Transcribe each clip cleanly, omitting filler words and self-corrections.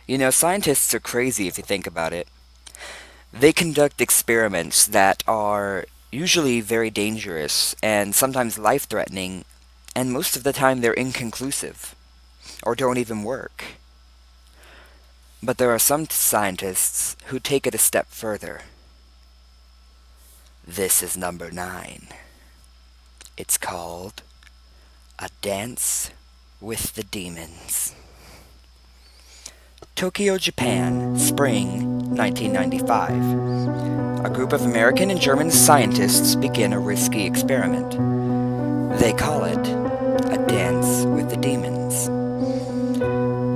Scientists are crazy if you think about it. They conduct experiments that are usually very dangerous and sometimes life-threatening, and most of the time they're inconclusive or don't even work. But there are some scientists who take it a step further. This is number 9. It's called A Dance with the Demons. Tokyo, Japan, spring 1995. A group of American and German scientists begin a risky experiment. They call it A Dance with the Demons.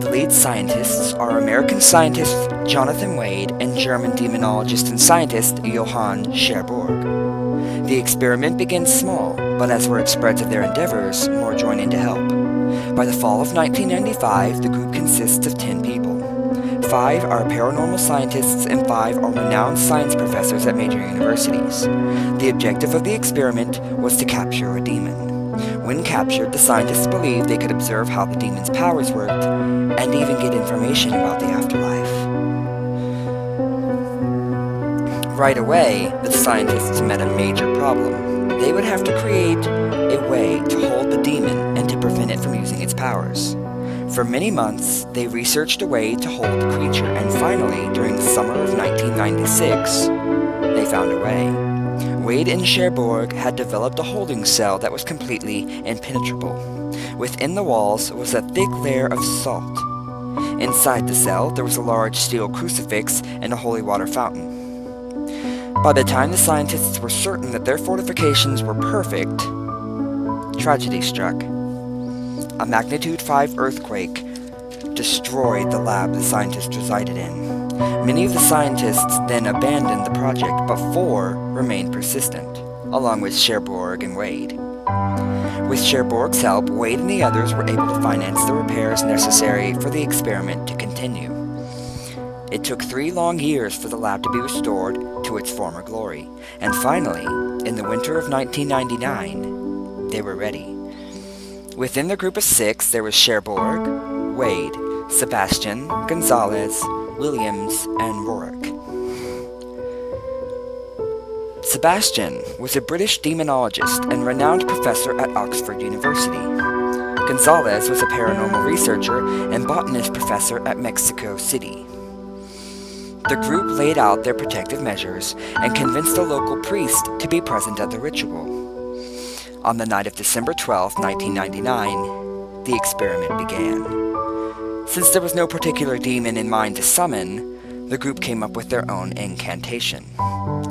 The lead scientists are American scientist Jonathan Wade and German demonologist and scientist Johann Scherborg. The experiment begins small, but as word spreads of their endeavors, more join in to help. By the fall of 1995, the group consists of 10 people. 5 are paranormal scientists and 5 are renowned science professors at major universities. The objective of the experiment was to capture a demon. When captured, the scientists believed they could observe how the demon's powers worked and even get information about the afterlife. Right away, the scientists met a major problem. They would have to create a way to hold the demon and to prevent it from using its powers. For many months, they researched a way to hold the creature, and finally, during the summer of 1996, they found a way. Wade and Scherborg had developed a holding cell that was completely impenetrable. Within the walls was a thick layer of salt. Inside the cell, there was a large steel crucifix and a holy water fountain. By the time the scientists were certain that their fortifications were perfect, tragedy struck. A magnitude 5 earthquake destroyed the lab the scientists resided in. Many of the scientists then abandoned the project, but 4 remained persistent, along with Scherborg and Wade. With Scherborg's help, Wade and the others were able to finance the repairs necessary for the experiment to continue. It took 3 long years for the lab to be restored to its former glory, and finally, in the winter of 1999, they were ready. Within the group of 6, there was Scherborg, Wade, Sebastian, Gonzalez, Williams, and Rourke. Sebastian was a British demonologist and renowned professor at Oxford University. Gonzalez was a paranormal researcher and botanist professor at Mexico City. The group laid out their protective measures and convinced a local priest to be present at the ritual. On the night of December 12, 1999, the experiment began. Since there was no particular demon in mind to summon, the group came up with their own incantation.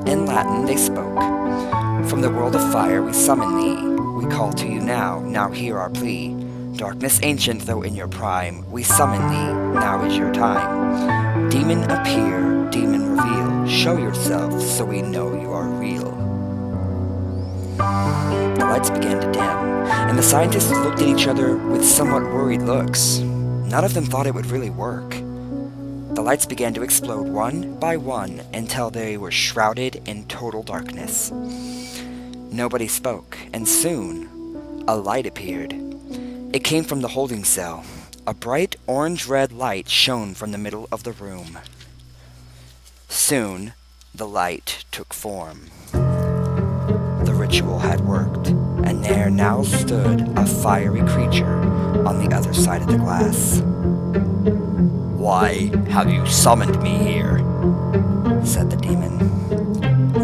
In Latin, they spoke, "From the world of fire we summon thee. We call to you now hear our plea. Darkness ancient though in your prime, we summon thee, now is your time. Demon appear, demon reveal, show yourself so we know you are real." The lights began to dim, and the scientists looked at each other with somewhat worried looks. None of them thought it would really work. The lights began to explode one by one until they were shrouded in total darkness. Nobody spoke, and soon, a light appeared. It came from the holding cell. A bright orange-red light shone from the middle of the room. Soon, the light took form. The ritual had worked, and there now stood a fiery creature on the other side of the glass. "Why have you summoned me here?" said the demon.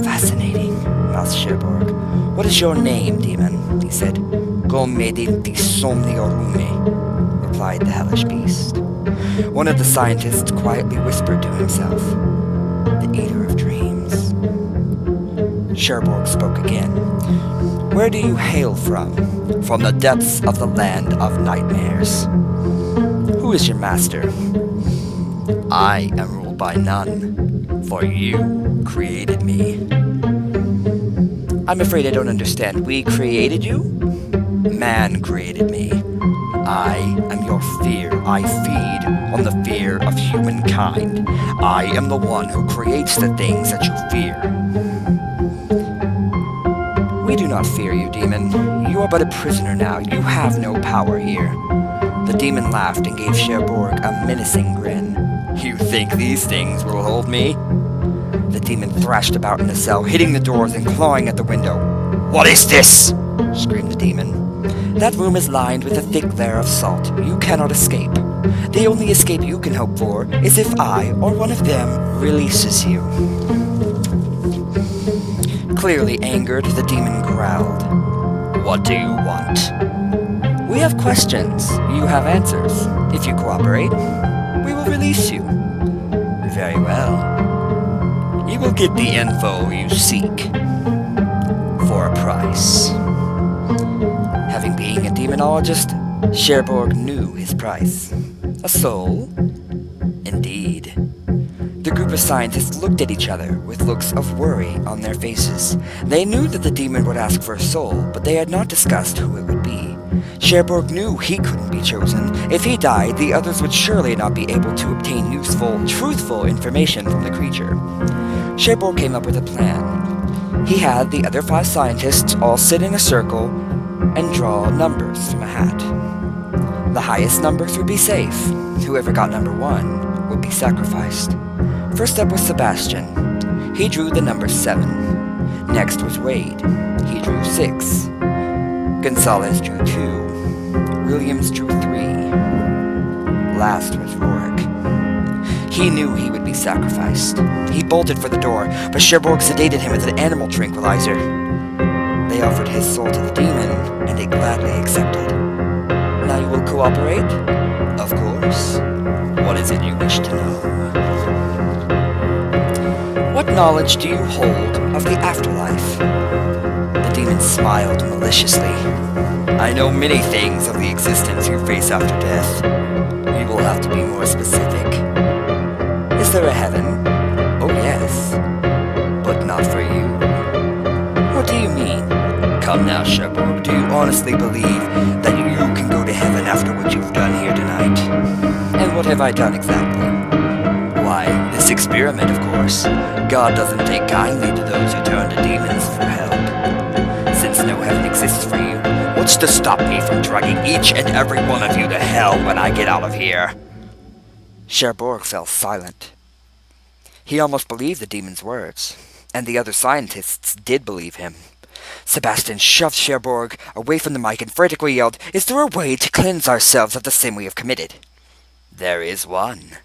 "Fascinating," mouthed Scherborg. "What is your name, demon?" he said. "Gomedinti somniorume," replied the hellish beast. One of the scientists quietly whispered to himself, "The Eater of Dreams." Scherborg spoke again. "Where do you hail from?" "From the depths of the land of nightmares." "Who is your master?" "I am ruled by none, for you created me." "I'm afraid I don't understand. We created you?" "Man created me. I am your fear. I feed on the fear of humankind. I am the one who creates the things that you fear." "We do not fear you, demon. You are but a prisoner now. You have no power here." The demon laughed and gave Scherborg a menacing grin. You think these things will hold me? The demon thrashed about in the cell, hitting the doors and clawing at the window. What is this? Screamed the demon. That room is lined with a thick layer of salt. You cannot escape. The only escape you can hope for is if I, or one of them, releases you. Clearly angered, the demon growled. What do you want? We have questions. You have answers. If you cooperate, we will release you. Very well. You will get the info you seek. For a price. Having been a demonologist, Cherbourg knew his price. A soul? Indeed. The group of scientists looked at each other with looks of worry on their faces. They knew that the demon would ask for a soul, but they had not discussed who it would be. Cherbourg knew he couldn't be chosen. If he died, the others would surely not be able to obtain useful, truthful information from the creature. Cherbourg came up with a plan. He had the other 5 scientists all sit in a circle and draw numbers from a hat. The highest numbers would be safe. Whoever got number 1 would be sacrificed. First up was Sebastian. He drew the number 7. Next was Wade. He drew 6. Gonzalez drew 2. Williams drew 3. Last was Rourke. He knew he would be sacrificed. He bolted for the door, but Cherbourg sedated him with an animal tranquilizer. They offered his soul to the demon, and he gladly accepted. Now you will cooperate? Of course. What is it you wish to know? What knowledge do you hold of the afterlife? The demon smiled maliciously. I know many things of the existence you face after death. You will have to be more specific. Is there a heaven? Oh yes. But not for you. What do you mean? Come now, Cherbourg, do you honestly believe that you can go to heaven after what you've done here tonight? And what have I done exactly? Why, this experiment, of course. God doesn't take kindly to those who turn to demons for help. Since no heaven exists for you, what's to stop me from dragging each and every one of you to hell when I get out of here? Cherbourg fell silent. He almost believed the demon's words, and the other scientists did believe him. Sebastian shoved Cherbourg away from the mic and frantically yelled, Is there a way to cleanse ourselves of the sin we have committed? There is one.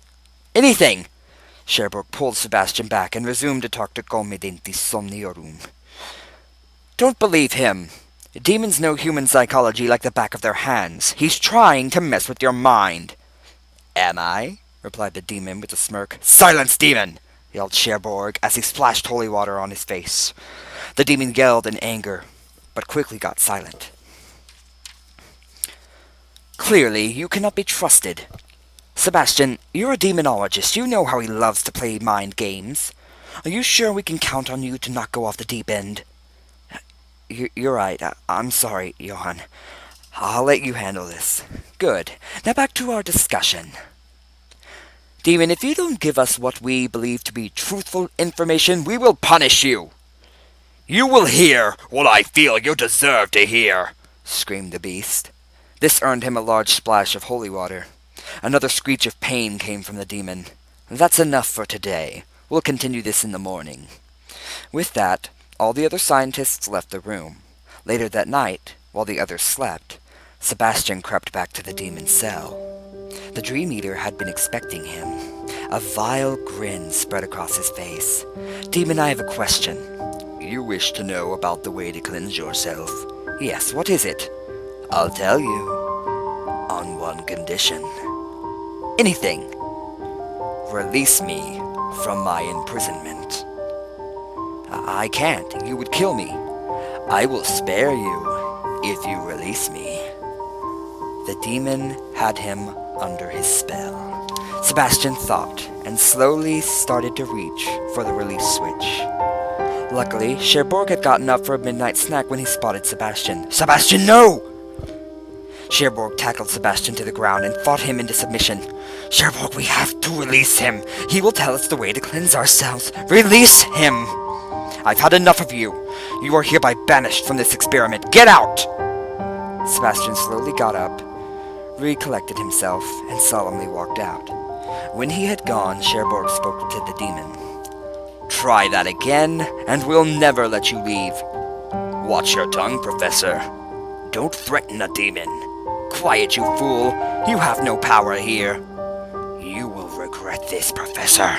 Anything! Cherbourg pulled Sebastian back and resumed to talk to Comedenti Somniorum. Don't believe him. Demons know human psychology like the back of their hands. He's trying to mess with your mind. Am I? Replied the demon with a smirk. Silence, demon! Yelled Cherbourg as he splashed holy water on his face. The demon yelled in anger, but quickly got silent. Clearly, you cannot be trusted. Sebastian, you're a demonologist. You know how he loves to play mind games. Are you sure we can count on you to not go off the deep end? You're right. I'm sorry, Johann. I'll let you handle this. Good. Now back to our discussion. Demon, if you don't give us what we believe to be truthful information, we will punish you. You will hear what I feel you deserve to hear, screamed the beast. This earned him a large splash of holy water. Another screech of pain came from the demon. That's enough for today. We'll continue this in the morning. With that, all the other scientists left the room. Later that night, while the others slept, Sebastian crept back to the demon's cell. The Dream Eater had been expecting him. A vile grin spread across his face. Demon, I have a question. You wish to know about the way to cleanse yourself? Yes, what is it? I'll tell you. On one condition. Anything. Release me from my imprisonment. I can't. You would kill me. I will spare you if you release me. The demon had him under his spell. Sebastian thought and slowly started to reach for the release switch. Luckily, Cherbourg had gotten up for a midnight snack when he spotted Sebastian. Sebastian, no! Cherbourg tackled Sebastian to the ground and fought him into submission. Cherbourg, we have to release him. He will tell us the way to cleanse ourselves. Release him! I've had enough of you. You are hereby banished from this experiment. Get out! Sebastian slowly got up, recollected himself, and solemnly walked out. When he had gone, Cherbourg spoke to the demon. "Try that again, and we'll never let you leave." "Watch your tongue, Professor. Don't threaten a demon." "Quiet, you fool. You have no power here." "You will regret this, Professor."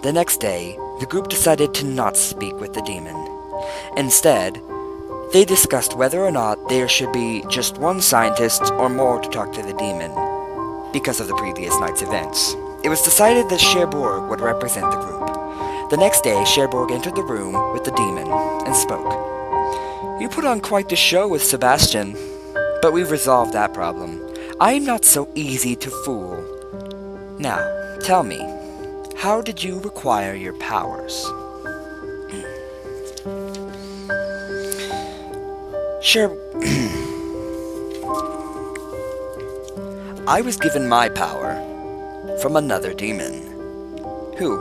The next day, the group decided to not speak with the demon. Instead, they discussed whether or not there should be just one scientist or more to talk to the demon, because of the previous night's events. It was decided that Cherbourg would represent the group. The next day, Cherbourg entered the room with the demon and spoke. "You put on quite the show with Sebastian, but we've resolved that problem. I am not so easy to fool. Now, tell me, how did you acquire your powers?" "I was given my power from another demon." "Who?"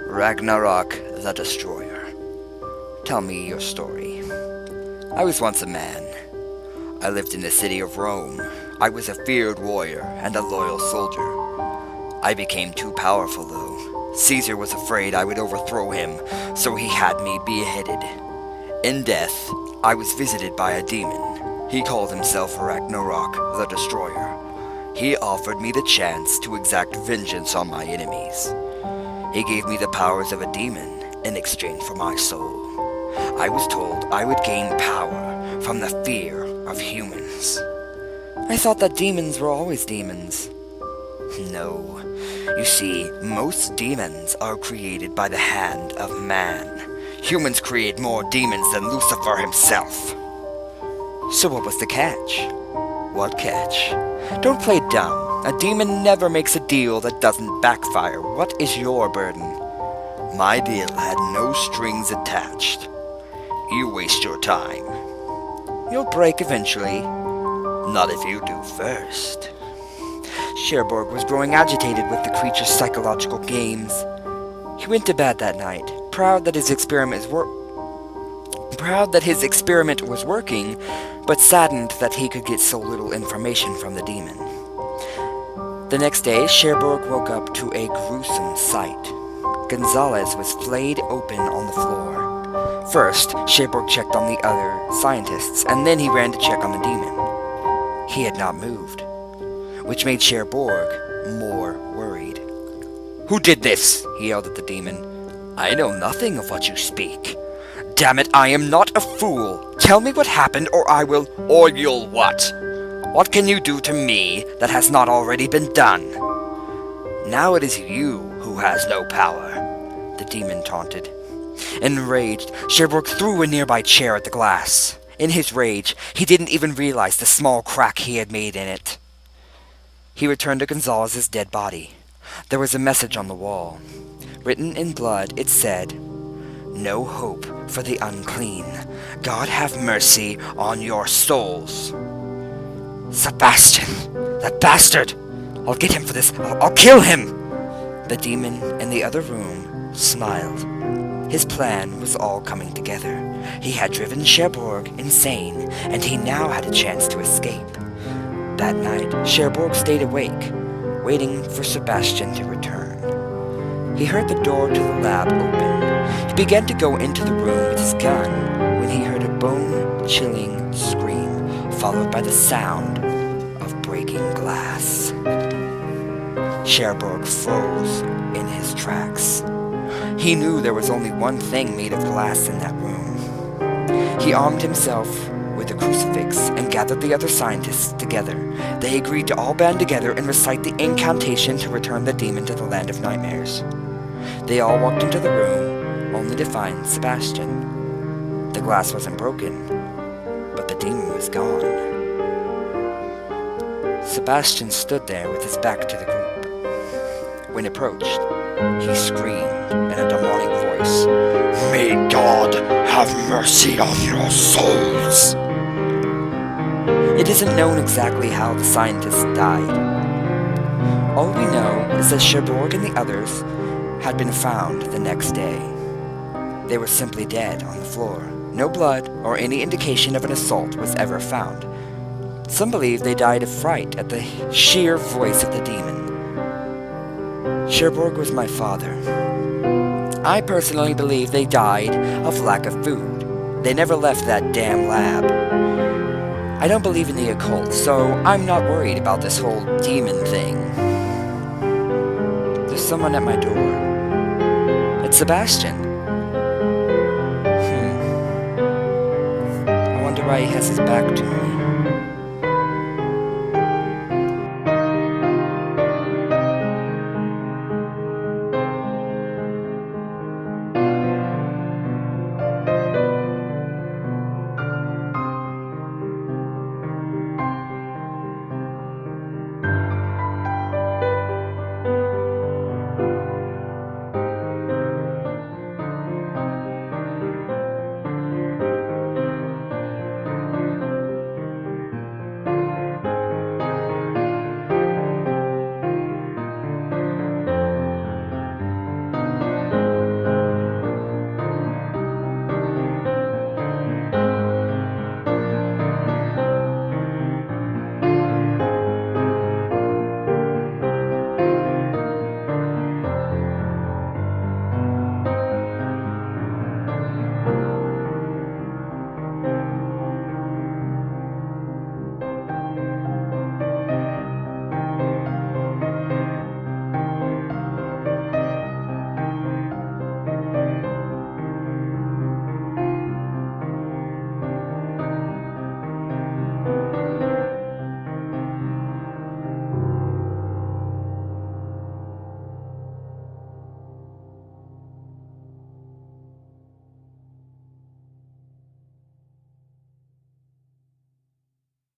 "Ragnarok the Destroyer." "Tell me your story." "I was once a man. I lived in the city of Rome. I was a feared warrior and a loyal soldier. I became too powerful, though. Caesar was afraid I would overthrow him, so he had me beheaded. In death, I was visited by a demon. He called himself Ragnarok the Destroyer. He offered me the chance to exact vengeance on my enemies. He gave me the powers of a demon in exchange for my soul. I was told I would gain power from the fear of humans." "I thought that demons were always demons." "No. You see, most demons are created by the hand of man. Humans create more demons than Lucifer himself." "So what was the catch?" "What catch? Don't play dumb. A demon never makes a deal that doesn't backfire. What is your burden?" "My deal had no strings attached. You waste your time." "You'll break eventually." "Not if you do first." Cherbourg was growing agitated with the creature's psychological games. He went to bed that night, proud that his experiment was working, but saddened that he could get so little information from the demon. The next day, Cherbourg woke up to a gruesome sight. Gonzalez was flayed open on the floor. First, Cherbourg checked on the other scientists, and then he ran to check on the demon. He had not moved, which made Cherbourg more worried. "Who did this?" he yelled at the demon. "I know nothing of what you speak." "Damn it, I am not a fool. Tell me what happened, or I will—" "Or you'll what? What can you do to me that has not already been done?" "Now it is you who has no power," the demon taunted. Enraged, Cherbourg threw a nearby chair at the glass. In his rage, he didn't even realize the small crack he had made in it. He returned to Gonzalez's dead body. There was a message on the wall. Written in blood, it said, "No hope for the unclean. God have mercy on your souls." "Sebastian! That bastard! I'll get him for this! I'll kill him!" The demon in the other room smiled. His plan was all coming together. He had driven Cherbourg insane, and he now had a chance to escape. That night, Cherbourg stayed awake, waiting for Sebastian to return. He heard the door to the lab open. He began to go into the room with his gun when he heard a bone-chilling scream, followed by the sound of breaking glass. Cherbourg froze in his tracks. He knew there was only one thing made of glass in that room. He armed himself with a crucifix and gathered the other scientists together. They agreed to all band together and recite the incantation to return the demon to the land of nightmares. They all walked into the room, only to find Sebastian. The glass wasn't broken, but the demon was gone. Sebastian stood there with his back to the group. When approached, he screamed in a demonic voice, "May God have mercy on your souls!" It isn't known exactly how the scientists died. All we know is that Cherbourg and the others had been found the next day. They were simply dead on the floor. No blood or any indication of an assault was ever found. Some believe they died of fright at the sheer voice of the demon. Cherbourg was my father. I personally believe they died of lack of food. They never left that damn lab. I don't believe in the occult, so I'm not worried about this whole demon thing. There's someone at my door. It's Sebastian. I wonder why he has his back to me.